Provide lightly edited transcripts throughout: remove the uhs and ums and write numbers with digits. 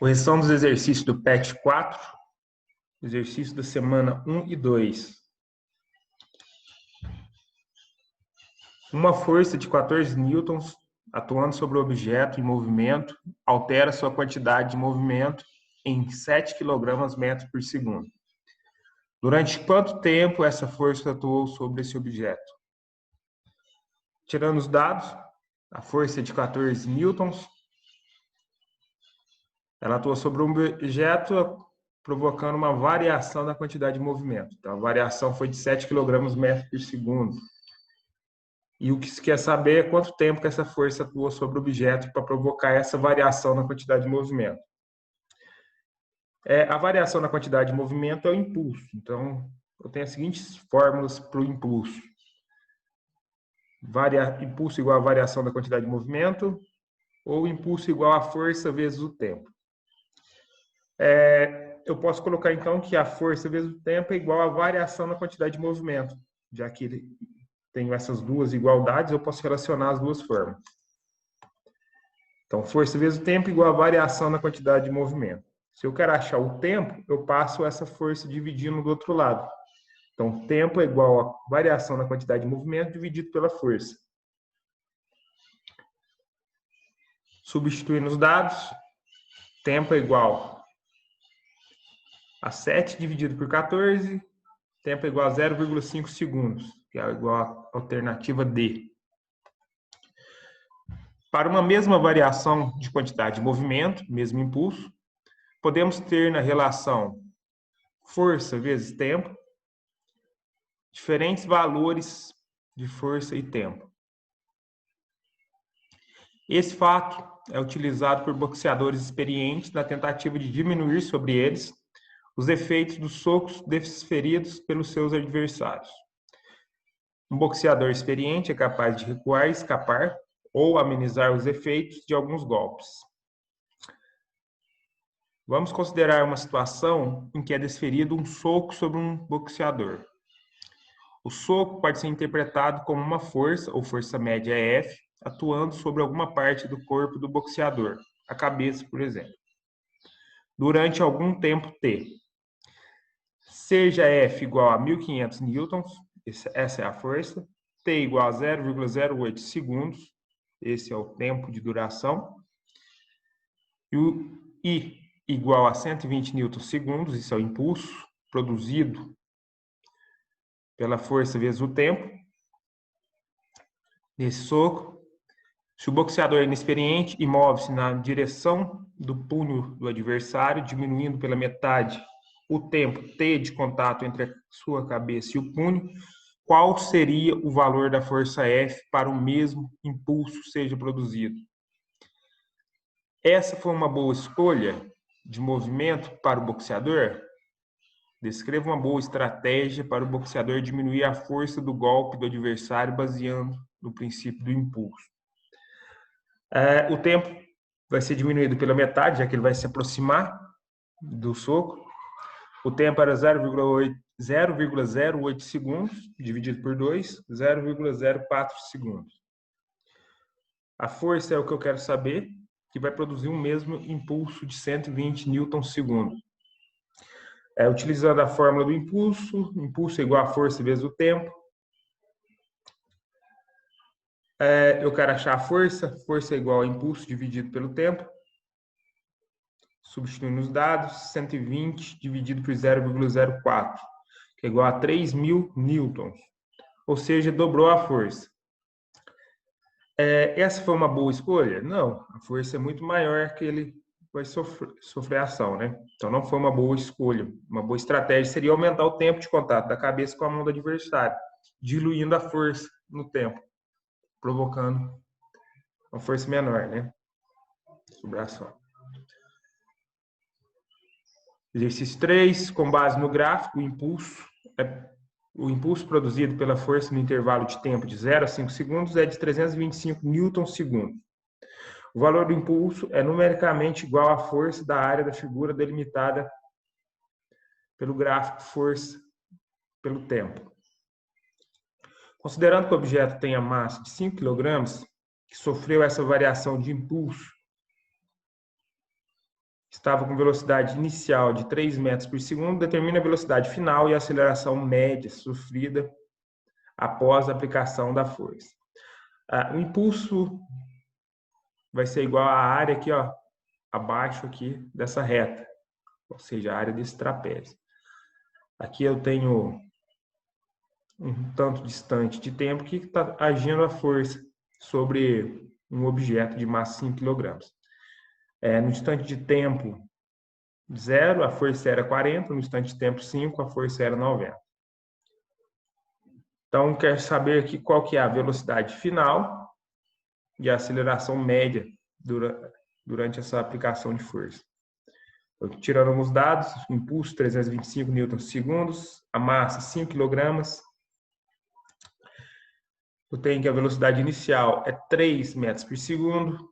Correção dos exercícios do PET 4, exercício da semana 1 e 2. Uma força de 14 newtons atuando sobre o objeto em movimento altera sua quantidade de movimento em 7 kg/m por segundo. Durante quanto tempo essa força atuou sobre esse objeto? Tirando os dados, a força é de 14 newtons. Ela atua sobre um objeto provocando uma variação da quantidade de movimento. Então, a variação foi de 7 kg/m por segundo. E o que se quer saber é quanto tempo que essa força atua sobre o objeto para provocar essa variação na quantidade de movimento. A variação na quantidade de movimento é o impulso. Então, eu tenho as seguintes fórmulas para o impulso. Impulso igual a variação da quantidade de movimento, ou impulso igual a força vezes o tempo. Eu posso colocar, então, que a força vezes o tempo é igual à variação na quantidade de movimento. Já que tenho essas duas igualdades, eu posso relacionar as duas formas. Então, força vezes o tempo igual a variação na quantidade de movimento. Se eu quero achar o tempo, eu passo essa força dividindo do outro lado. Então, tempo é igual a variação na quantidade de movimento dividido pela força. Substituindo os dados, tempo é igual a 7 dividido por 14, tempo é igual a 0,5 segundos, que é igual à alternativa D. Para uma mesma variação de quantidade de movimento, mesmo impulso, podemos ter na relação força vezes tempo, diferentes valores de força e tempo. Esse fato é utilizado por boxeadores experientes na tentativa de diminuir sobre eles os efeitos dos socos desferidos pelos seus adversários. Um boxeador experiente é capaz de recuar e escapar ou amenizar os efeitos de alguns golpes. Vamos considerar uma situação em que é desferido um soco sobre um boxeador. O soco pode ser interpretado como uma força, ou força média F, atuando sobre alguma parte do corpo do boxeador, a cabeça, por exemplo, durante algum tempo T. Seja F igual a 1.500 newtons, essa é a força, T igual a 0,08 segundos, esse é o tempo de duração, e o I igual a 120 newtons segundos, isso é o impulso produzido pela força vezes o tempo, nesse soco. Se o boxeador é inexperiente e move-se na direção do punho do adversário, diminuindo pela metade o tempo T de contato entre a sua cabeça e o punho, qual seria o valor da força F para o mesmo impulso seja produzido? Essa foi uma boa escolha de movimento para o boxeador? Descreva uma boa estratégia para o boxeador diminuir a força do golpe do adversário baseando no princípio do impulso. O tempo vai ser diminuído pela metade, já que ele vai se aproximar do soco. O tempo era 0,08 segundos, dividido por 2, 0,04 segundos. A força é o que eu quero saber, que vai produzir o mesmo impulso de 120 newtons segundo. Utilizando a fórmula do impulso é igual a força vezes o tempo. Eu quero achar a força é igual a impulso dividido pelo tempo. Substituindo os dados, 120 dividido por 0,04, que é igual a 3.000 newtons. Ou seja, dobrou a força. Essa foi uma boa escolha? Não, a força é muito maior que ele vai sofrer ação, né? Então não foi uma boa escolha. Uma boa estratégia seria aumentar o tempo de contato da cabeça com a mão do adversário, diluindo a força no tempo, provocando uma força menor, né? Sobre a ação. Exercício 3, com base no gráfico, o impulso produzido pela força no intervalo de tempo de 0 a 5 segundos é de 325 newtons segundo. O valor do impulso é numericamente igual à força da área da figura delimitada pelo gráfico força pelo tempo. Considerando que o objeto tenha massa de 5 kg, que sofreu essa variação de impulso estava com velocidade inicial de 3 metros por segundo, determina a velocidade final e a aceleração média sofrida após a aplicação da força. O impulso vai ser igual à área aqui, ó, abaixo aqui dessa reta, ou seja, a área desse trapézio. Aqui eu tenho um tanto distante de tempo que está agindo a força sobre um objeto de massa 5 kg. No instante de tempo 0, a força era 40, no instante de tempo 5, a força era 90. Então, quer saber aqui qual que é a velocidade final e a aceleração média durante essa aplicação de força. Tirando alguns dados, o impulso 325 newtons/segundos, a massa 5 kg. Eu tenho que a velocidade inicial é 3 metros por segundo.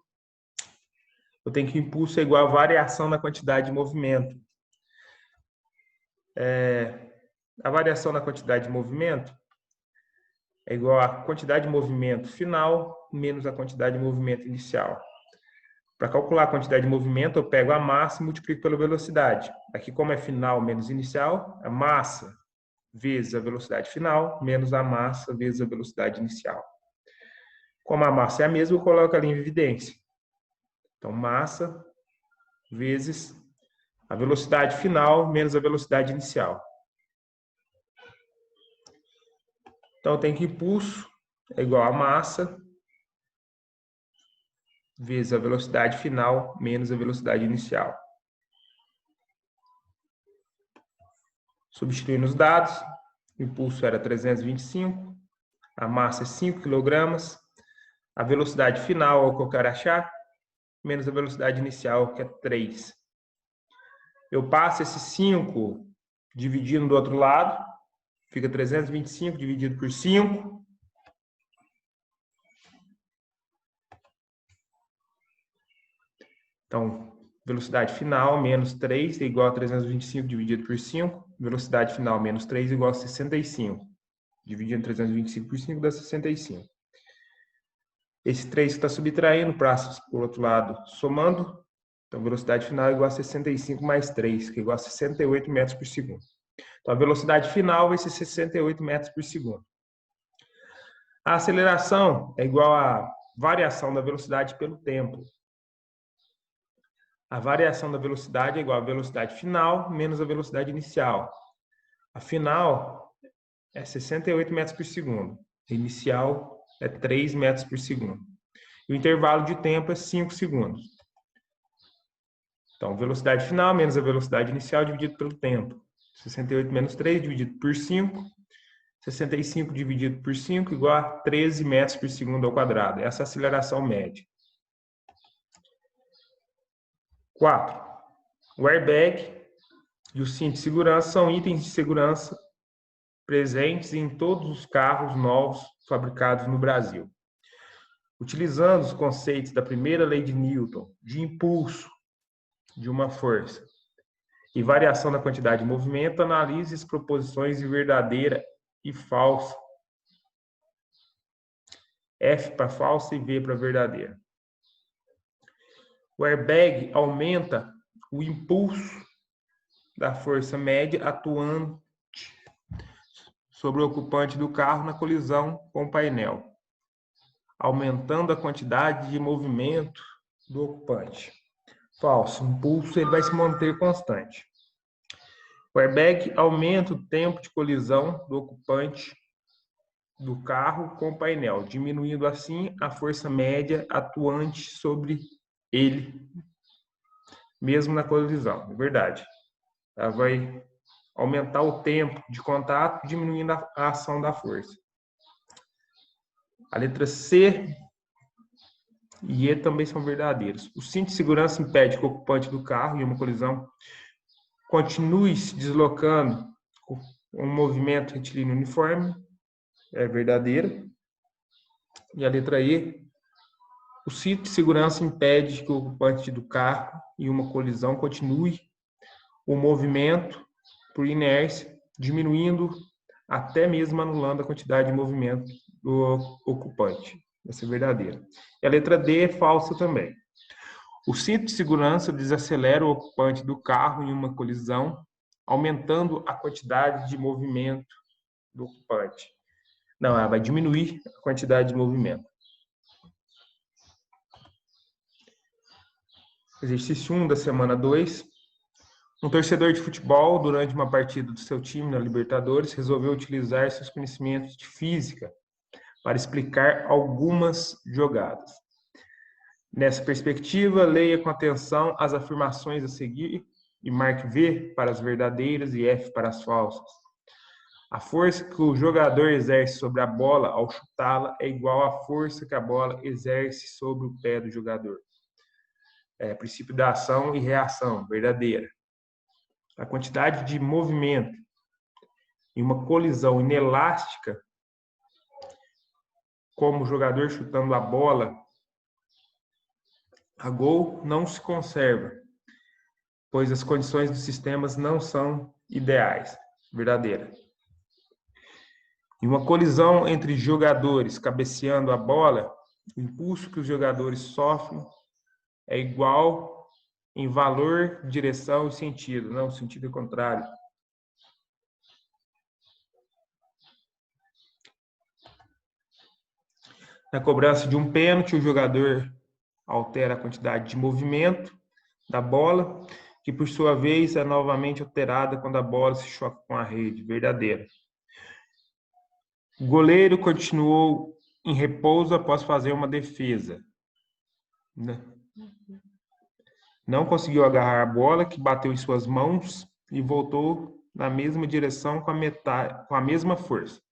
Eu tenho que o impulso é igual à variação da quantidade de movimento. A variação da quantidade de movimento é igual à quantidade de movimento final menos a quantidade de movimento inicial. Para calcular a quantidade de movimento, eu pego a massa e multiplico pela velocidade. Aqui, como é final menos inicial, a massa vezes a velocidade final menos a massa vezes a velocidade inicial. Como a massa é a mesma, eu coloco ali em evidência. Então, massa vezes a velocidade final menos a velocidade inicial. Então, eu tenho que impulso é igual a massa vezes a velocidade final menos a velocidade inicial. Substituindo os dados, o impulso era 325, a massa é 5 kg, a velocidade final é o que eu quero achar, menos a velocidade inicial, que é 3. Eu passo esse 5 dividindo do outro lado, fica 325 dividido por 5. Então, velocidade final menos 3 é igual a 325 dividido por 5. Velocidade final menos 3 é igual a 65. Dividindo 325 por 5 dá 65. Esse 3 está subtraindo, passa por outro lado somando. Então, velocidade final é igual a 65 mais 3, que é igual a 68 metros por segundo. Então, a velocidade final vai ser 68 metros por segundo. A aceleração é igual à variação da velocidade pelo tempo. A variação da velocidade é igual à velocidade final menos a velocidade inicial. A final é 68 metros por segundo. A inicial é 3 metros por segundo. E o intervalo de tempo é 5 segundos. Então, velocidade final menos a velocidade inicial dividido pelo tempo. 68 menos 3 dividido por 5. 65 dividido por 5 igual a 13 metros por segundo ao quadrado. Essa é a aceleração média. 4. O airbag e o cinto de segurança são itens de segurança presentes em todos os carros novos fabricados no Brasil. Utilizando os conceitos da primeira lei de Newton, de impulso de uma força e variação da quantidade de movimento, analise as proposições de verdadeira e falsa. F para falsa e V para verdadeira. O airbag aumenta o impulso da força média atuante sobre o ocupante do carro na colisão com o painel, aumentando a quantidade de movimento do ocupante. Falso. O impulso ele vai se manter constante. O airbag aumenta o tempo de colisão do ocupante do carro com o painel, diminuindo assim a força média atuante sobre ele, mesmo na colisão. É verdade. Ela vai aumentar o tempo de contato, diminuindo a ação da força. A letra C e E também são verdadeiros. O cinto de segurança impede que o ocupante do carro, em uma colisão, continue se deslocando com um movimento retilíneo uniforme. É verdadeiro. E a letra E, o cinto de segurança impede que o ocupante do carro, em uma colisão, continue o movimento por inércia, diminuindo até mesmo anulando a quantidade de movimento do ocupante. Essa é verdadeira. E a letra D é falsa também. O cinto de segurança desacelera o ocupante do carro em uma colisão, aumentando a quantidade de movimento do ocupante. Não, ela vai diminuir a quantidade de movimento. Exercício 1 da semana 2. Um torcedor de futebol, durante uma partida do seu time na Libertadores, resolveu utilizar seus conhecimentos de física para explicar algumas jogadas. Nessa perspectiva, leia com atenção as afirmações a seguir e marque V para as verdadeiras e F para as falsas. A força que o jogador exerce sobre a bola ao chutá-la é igual à força que a bola exerce sobre o pé do jogador. Princípio da ação e reação, verdadeira. A quantidade de movimento em uma colisão inelástica, como o jogador chutando a bola a gol, não se conserva, pois as condições dos sistemas não são ideais. Verdadeira. Em uma colisão entre jogadores cabeceando a bola, o impulso que os jogadores sofrem é igual em valor, direção e sentido, não, sentido contrário. Na cobrança de um pênalti, o jogador altera a quantidade de movimento da bola, que por sua vez é novamente alterada quando a bola se choca com a rede. Verdadeira. O goleiro continuou em repouso após fazer uma defesa. Não conseguiu agarrar a bola, que bateu em suas mãos e voltou na mesma direção com a mesma força.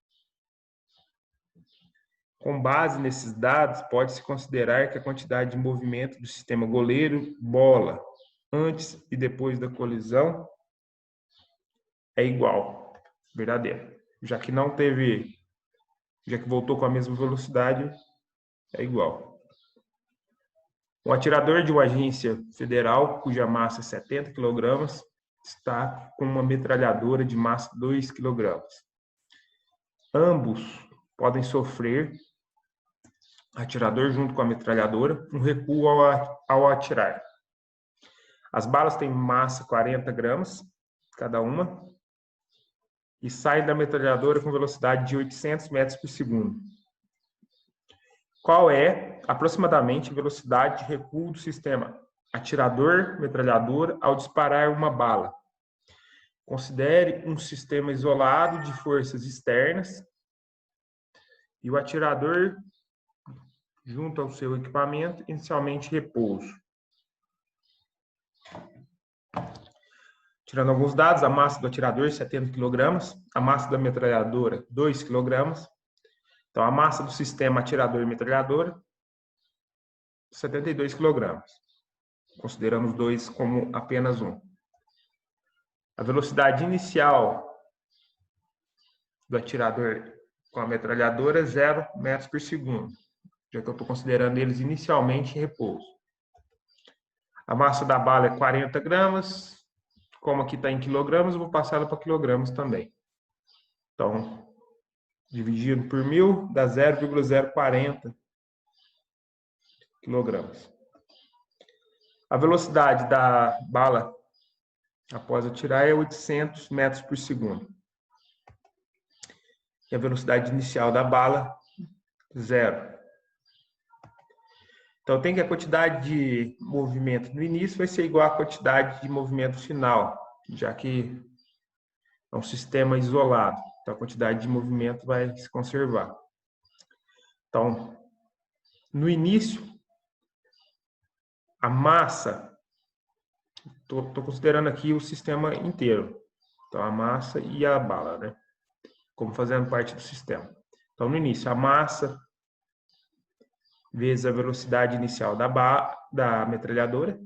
Com base nesses dados, pode-se considerar que a quantidade de movimento do sistema goleiro-bola antes e depois da colisão é igual. Verdadeiro. Já que voltou com a mesma velocidade, é igual. Um atirador de uma agência federal, cuja massa é 70 kg, está com uma metralhadora de massa 2 kg. Ambos podem sofrer, atirador junto com a metralhadora, um recuo ao atirar. As balas têm massa 40 gramas, cada uma, e saem da metralhadora com velocidade de 800 metros por segundo. Qual é, aproximadamente, a velocidade de recuo do sistema atirador-metralhadora ao disparar uma bala? Considere um sistema isolado de forças externas e o atirador, junto ao seu equipamento, inicialmente repouso. Tirando alguns dados, a massa do atirador, 70 kg, a massa da metralhadora, 2 kg. Então, a massa do sistema atirador e metralhadora, 72 kg, considerando os dois como apenas um. A velocidade inicial do atirador com a metralhadora é 0 metros por segundo, já que eu estou considerando eles inicialmente em repouso. A massa da bala é 40 gramas, como aqui está em quilogramas, eu vou passar ela para quilogramas também. Então, dividido por 1000, dá 0,040 quilogramas. A velocidade da bala após atirar é 800 metros por segundo. E a velocidade inicial da bala, 0. Então, tem que a quantidade de movimento no início vai ser igual à quantidade de movimento final, já que é um sistema isolado. Então, a quantidade de movimento vai se conservar. Então, no início, a massa, estou considerando aqui o sistema inteiro. Então, a massa e a bala, né? Como fazendo parte do sistema. Então, no início, a massa vezes a velocidade inicial da metralhadora,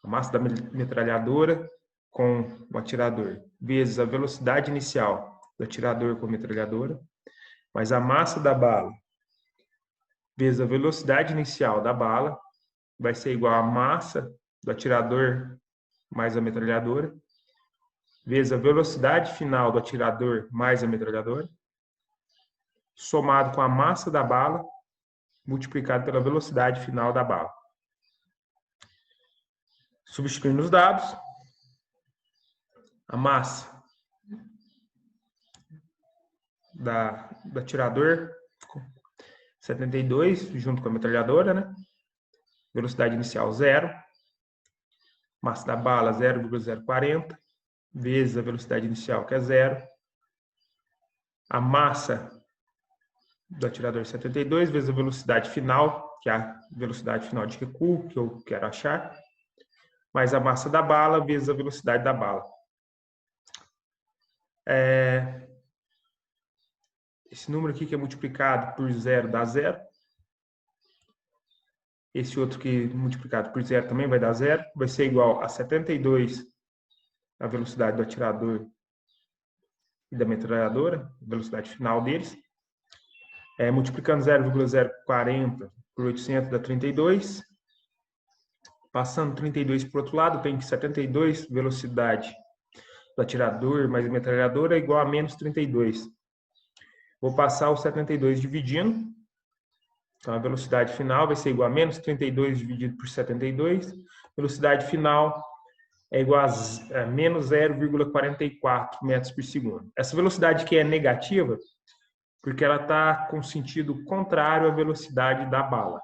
a massa da metralhadora com o atirador, vezes a velocidade inicial do atirador com a metralhadora, mais a massa da bala, vezes a velocidade inicial da bala, vai ser igual à massa do atirador mais a metralhadora, vezes a velocidade final do atirador mais a metralhadora, somado com a massa da bala, multiplicado pela velocidade final da bala. Substituindo os dados, a massa do atirador, 72, junto com a metralhadora, né? Velocidade inicial 0. Massa da bala 0,040, vezes a velocidade inicial, que é 0. A massa do atirador 72, vezes a velocidade final, que é a velocidade final de recuo, que eu quero achar, mais a massa da bala, vezes a velocidade da bala. Esse número aqui que é multiplicado por 0 dá 0. Esse outro que multiplicado por 0 também vai dar 0. Vai ser igual a 72 a velocidade do atirador e da metralhadora, velocidade final deles. Multiplicando 0,040 por 800 dá 32. Passando 32 para o outro lado, tem que 72 velocidade do atirador mais a metralhadora é igual a menos 32. Vou passar o 72 dividindo. Então, a velocidade final vai ser igual a menos 32 dividido por 72. Velocidade final é igual a menos 0,44 metros por segundo. Essa velocidade aqui é negativa porque ela está com sentido contrário à velocidade da bala.